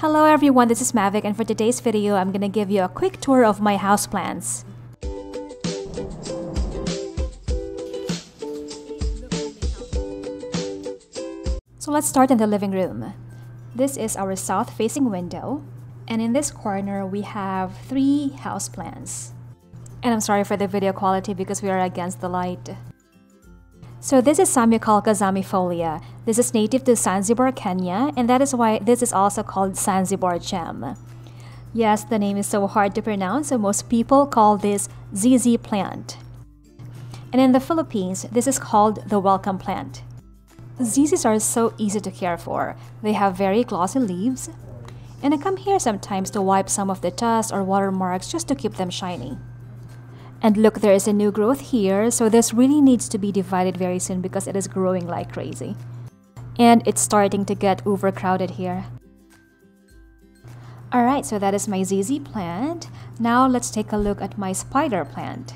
Hello everyone, this is Mavic, and for today's video, I'm gonna give you a quick tour of my houseplants. So let's start in the living room. This is our south-facing window, and in this corner, we have 3 houseplants. And I'm sorry for the video quality because we are against the light. So this is Zamioculcas zamiifolia. This is native to Zanzibar, Kenya, and that is why this is also called Zanzibar gem. Yes, the name is so hard to pronounce, so most people call this ZZ plant. And in the Philippines, this is called the welcome plant. ZZs are so easy to care for. They have very glossy leaves, and I come here sometimes to wipe some of the dust or watermarks just to keep them shiny. And look, there is a new growth here, so this really needs to be divided very soon because it is growing like crazy. And it's starting to get overcrowded here. Alright, so that is my ZZ plant. Now let's take a look at my spider plant.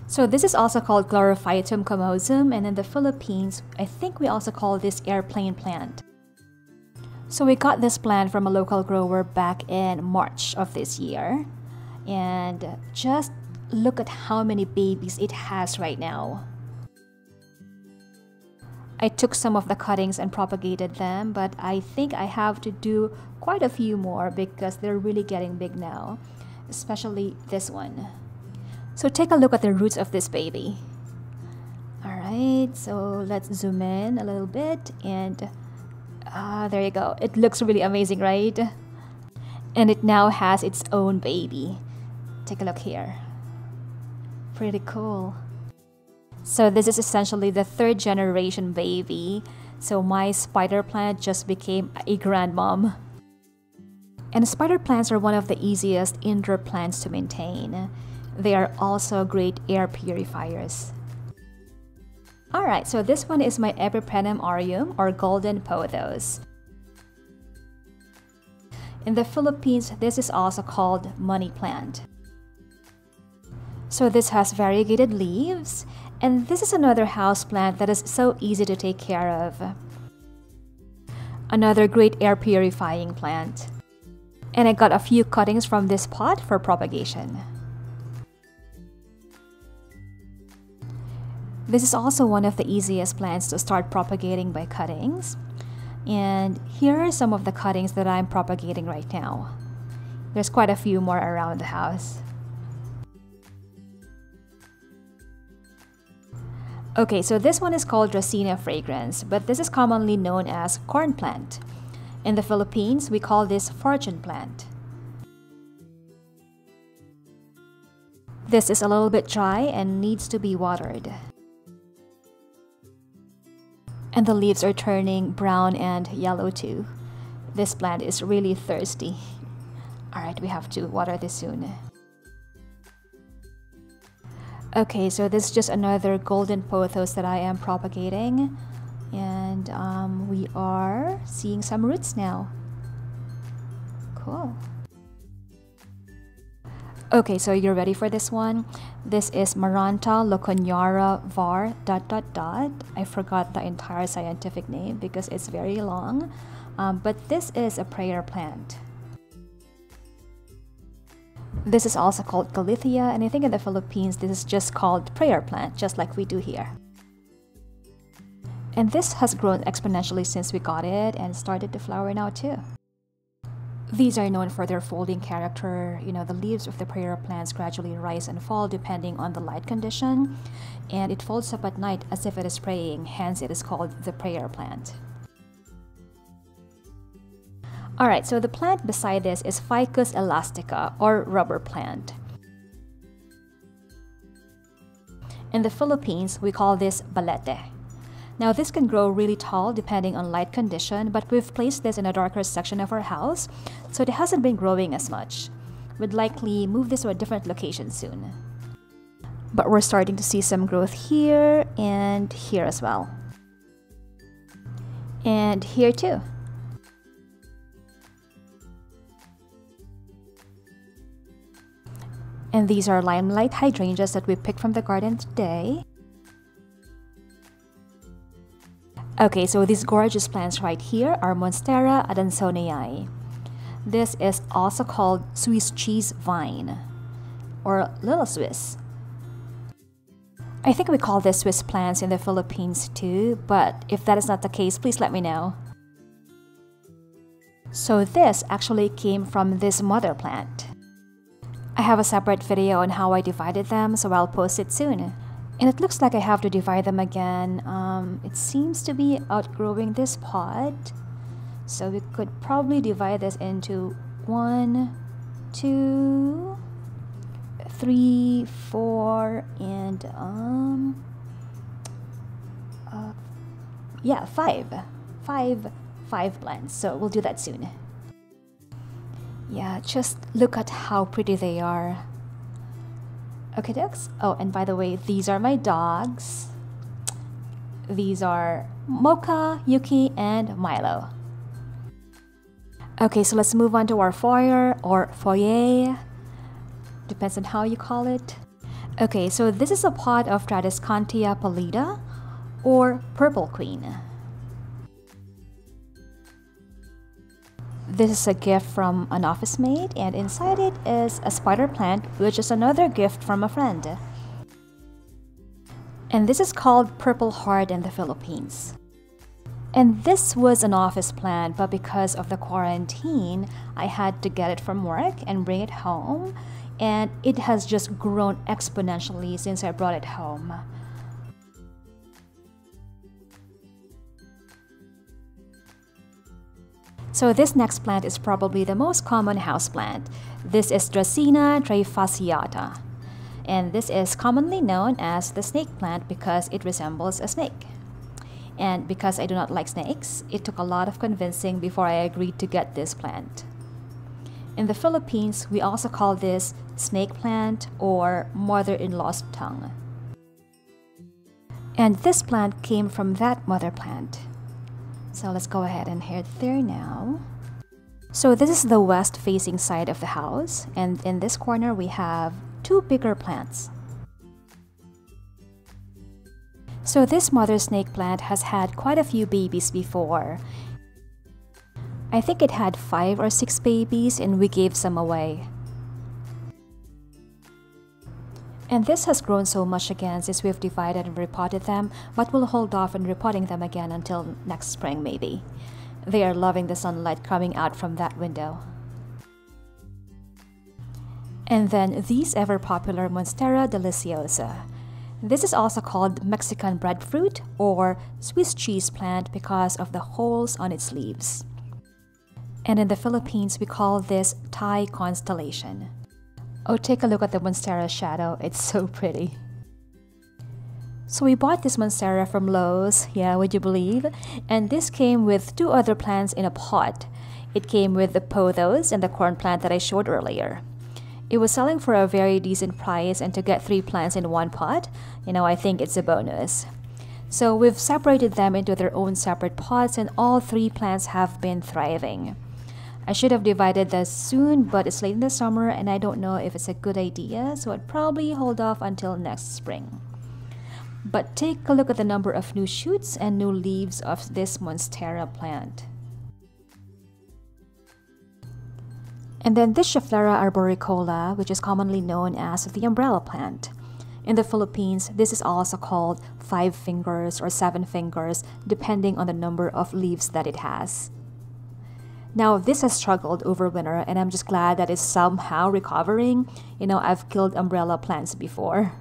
So this is also called Chlorofytum comosum, and in the Philippines, I think we also call this airplane plant. So we got this plant from a local grower back in March of this year. And just look at how many babies it has right now. I took some of the cuttings and propagated them, but I think I have to do quite a few more because they're really getting big now, especially this one. So take a look at the roots of this baby. Alright, so let's zoom in a little bit, and there you go. It looks really amazing, right? And it now has its own baby. Take a look here. Pretty cool. So this is essentially the 3rd generation baby. So my spider plant just became a grandmom. And spider plants are one of the easiest indoor plants to maintain. They are also great air purifiers. Alright, so this one is my Epipremnum Aureum or golden Pothos. In the Philippines, this is also called money plant. So this has variegated leaves, and this is another house plant that is so easy to take care of. Another great air purifying plant. And I got a few cuttings from this pot for propagation. This is also one of the easiest plants to start propagating by cuttings. And here are some of the cuttings that I'm propagating right now. There's quite a few more around the house. Okay, so this one is called Dracaena fragrans, but this is commonly known as corn plant. In the Philippines, we call this fortune plant. This is a little bit dry and needs to be watered. And the leaves are turning brown and yellow too. This plant is really thirsty. Alright, we have to water this soon. Okay, so this is just another golden pothos that I am propagating, and we are seeing some roots now. Cool. Okay, so you're ready for this one? This is Maranta, leuconeura, var, ... I forgot the entire scientific name because it's very long, but this is a prayer plant. This is also called Calathea, and I think in the Philippines this is just called prayer plant, just like we do here. And this has grown exponentially since we got it and started to flower now too. These are known for their folding character. You know, the leaves of the prayer plants gradually rise and fall depending on the light condition, and it folds up at night as if it is praying, hence it is called the prayer plant. Alright, so the plant beside this is Ficus elastica, or rubber plant. In the Philippines, we call this Balete. Now this can grow really tall depending on light condition, but we've placed this in a darker section of our house, so it hasn't been growing as much. We'd likely move this to a different location soon. But we're starting to see some growth here and here as well. And here too. And these are limelight hydrangeas that we picked from the garden today. Okay, so these gorgeous plants right here are Monstera Adansonii. This is also called Swiss cheese vine, or little Swiss. I think we call this Swiss plants in the Philippines too, but if that is not the case, please let me know. So this actually came from this mother plant. I have a separate video on how I divided them, so I'll post it soon. And it looks like I have to divide them again. It seems to be outgrowing this pot. So we could probably divide this into 1, 2, 3, 4, and yeah, 5 plants. So we'll do that soon. Yeah, just look at how pretty they are. Okay, ducks. Oh, and by the way, these are my dogs. These are Mocha, Yuki, and Milo. Okay, so let's move on to our foyer or foyer. Depends on how you call it. Okay, so this is a pot of Tradescantia Pallida or Purple Queen. This is a gift from an office mate, and inside it is a spider plant, which is another gift from a friend. And this is called Purple Heart in the Philippines. And this was an office plant, but because of the quarantine, I had to get it from work and bring it home. And it has just grown exponentially since I brought it home. So this next plant is probably the most common houseplant. This is Dracaena Trifasciata. And this is commonly known as the snake plant because it resembles a snake. And because I do not like snakes, it took a lot of convincing before I agreed to get this plant. In the Philippines, we also call this snake plant or mother-in-law's tongue. And this plant came from that mother plant. So let's go ahead and head there now. So this is the west-facing side of the house, and in this corner we have 2 bigger plants. So this mother snake plant has had quite a few babies before. I think it had 5 or 6 babies and we gave some away. And this has grown so much again since we've divided and repotted them, but we'll hold off on repotting them again until next spring maybe. They are loving the sunlight coming out from that window. And then these ever-popular Monstera Deliciosa. This is also called Mexican breadfruit or Swiss cheese plant because of the holes on its leaves. And in the Philippines, we call this Thai constellation. Oh, take a look at the Monstera shadow. It's so pretty. So we bought this Monstera from Lowe's, yeah, would you believe? And this came with 2 other plants in a pot. It came with the Pothos and the corn plant that I showed earlier. It was selling for a very decent price, and to get 3 plants in 1 pot, I think it's a bonus. So we've separated them into their own separate pots, and all 3 plants have been thriving. I should have divided this soon, but it's late in the summer and I don't know if it's a good idea, so I'd probably hold off until next spring. But take a look at the number of new shoots and new leaves of this Monstera plant. And then this Schefflera arboricola, which is commonly known as the umbrella plant. In the Philippines, this is also called 5 fingers or 7 fingers, depending on the number of leaves that it has. Now, this has struggled over winter, and I'm just glad that it's somehow recovering. I've killed umbrella plants before.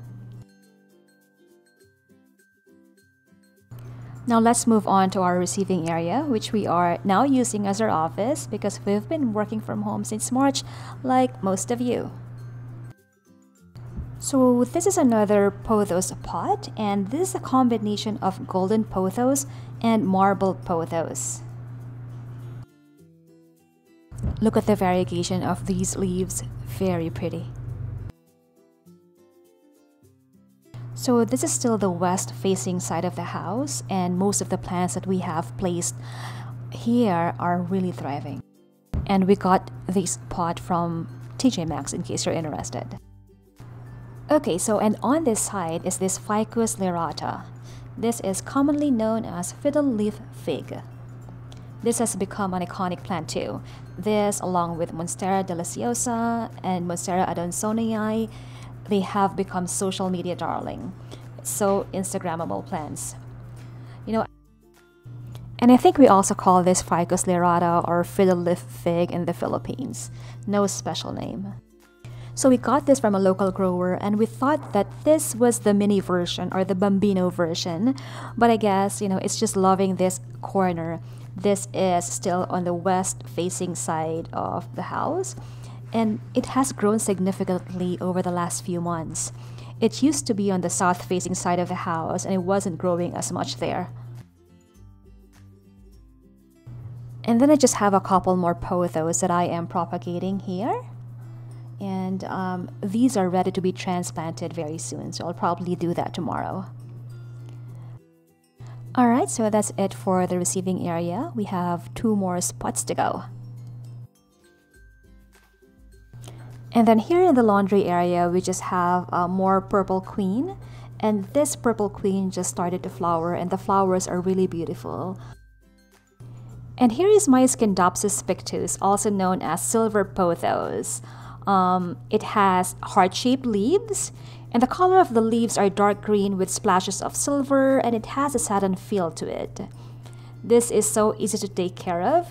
Now let's move on to our receiving area, which we are now using as our office because we've been working from home since March, like most of you. So this is another Pothos pot, and this is a combination of golden Pothos and marble Pothos. Look at the variegation of these leaves, very pretty. So this is still the west-facing side of the house, and most of the plants that we have placed here are really thriving. And we got this pot from TJ Maxx in case you're interested. Okay, so and on this side is this Ficus lyrata. This is commonly known as fiddle leaf fig. This has become an iconic plant too. This, along with Monstera Deliciosa and Monstera Adansonii, they have become social media darling. So Instagrammable plants. You know, and I think we also call this Ficus lyrata or fiddle leaf fig in the Philippines. No special name. So we got this from a local grower and we thought that this was the mini version or the bambino version. But I guess, it's just loving this corner. This is still on the west facing side of the house. And it has grown significantly over the last few months. It used to be on the south facing side of the house and it wasn't growing as much there. And then I just have a couple more pothos that I am propagating here. And these are ready to be transplanted very soon, so I'll probably do that tomorrow. Alright, so that's it for the receiving area. We have 2 more spots to go. And then here in the laundry area, we just have more purple queen. And this purple queen just started to flower, and the flowers are really beautiful. And here is my Scindapsus pictus, also known as silver pothos. It has heart-shaped leaves, and the color of the leaves are dark green with splashes of silver, and it has a satin feel to it. This is so easy to take care of.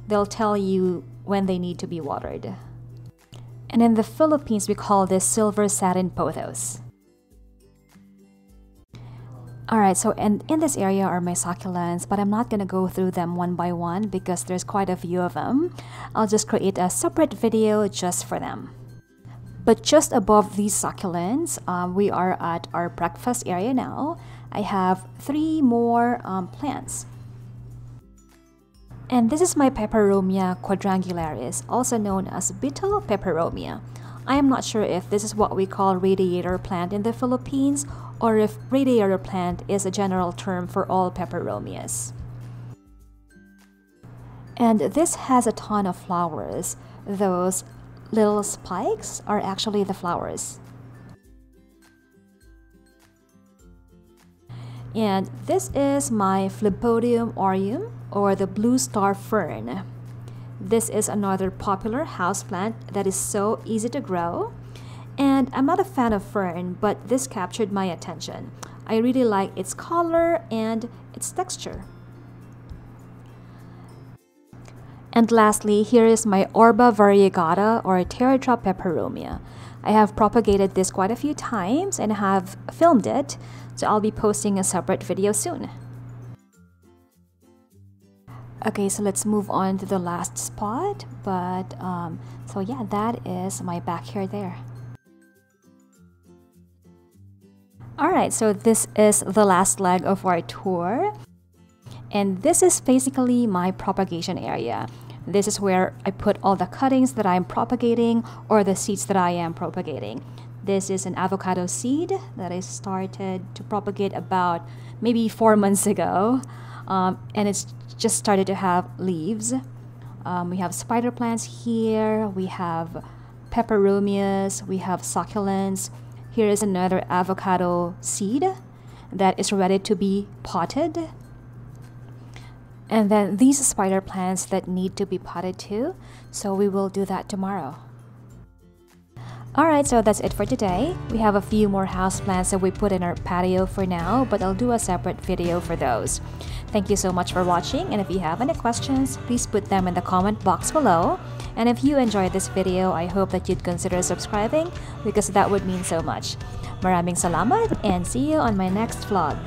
They'll tell you when they need to be watered. And in the Philippines, we call this silver satin pothos. Alright, so and in this area are my succulents, but I'm not going to go through them one by one because there's quite a few of them. I'll just create a separate video just for them. But just above these succulents, we are at our breakfast area now. I have 3 more plants. And this is my Peperomia quadrangularis, also known as beetle peperomia. I am not sure if this is what we call radiator plant in the Philippines or if radiator plant is a general term for all peperomias. And this has a ton of flowers. Those little spikes are actually the flowers. And this is my Phlebodium aureum or the blue star fern. This is another popular houseplant that is so easy to grow. And I'm not a fan of fern, but this captured my attention. I really like its color and its texture. And lastly, here is my Orba variegata or Teardrop peperomia. I have propagated this quite a few times and have filmed it, so I'll be posting a separate video soon. Okay, so let's move on to the last spot, but so yeah, that is my backyard there. Alright, so this is the last leg of our tour, and this is basically my propagation area. This is where I put all the cuttings that I'm propagating or the seeds that I am propagating. This is an avocado seed that I started to propagate about maybe 4 months ago, and it's just started to have leaves. We have spider plants here, we have peperomias, we have succulents. Here is another avocado seed that is ready to be potted. And then these spider plants that need to be potted too, so we will do that tomorrow. Alright, so that's it for today. We have a few more houseplants that we put in our patio for now, but I'll do a separate video for those. Thank you so much for watching, and if you have any questions, please put them in the comment box below. And if you enjoyed this video, I hope that you'd consider subscribing because that would mean so much. Maraming salamat and see you on my next vlog.